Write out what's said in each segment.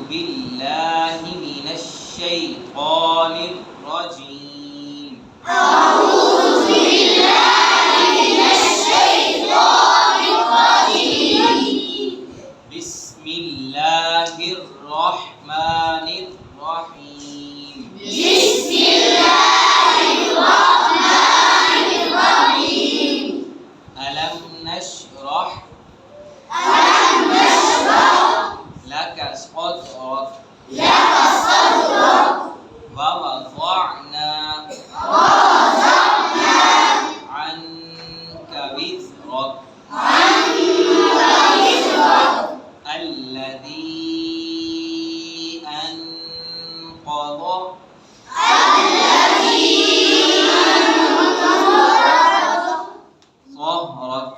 بالله من الشيطان الرجيم. أعوذ بالله من الشيطان الرجيم. بسم الله الرحمن الرحيم. بسم الله الرحمن الرحيم. ألم نشرح لك صدرك ووضعنا عنك وزرك الذي أنقض ظهرك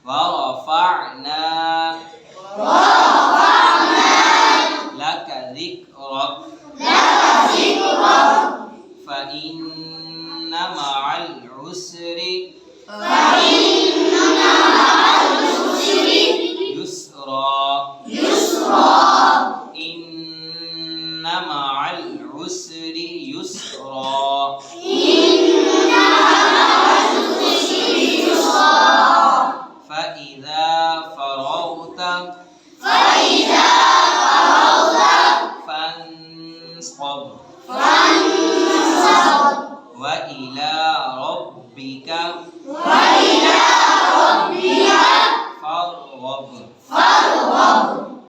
ورفعنا لك ذكرك فإن مع العسر يسرا إن مع العسر يسرا فإذا فرغت فانصب وإلى ربك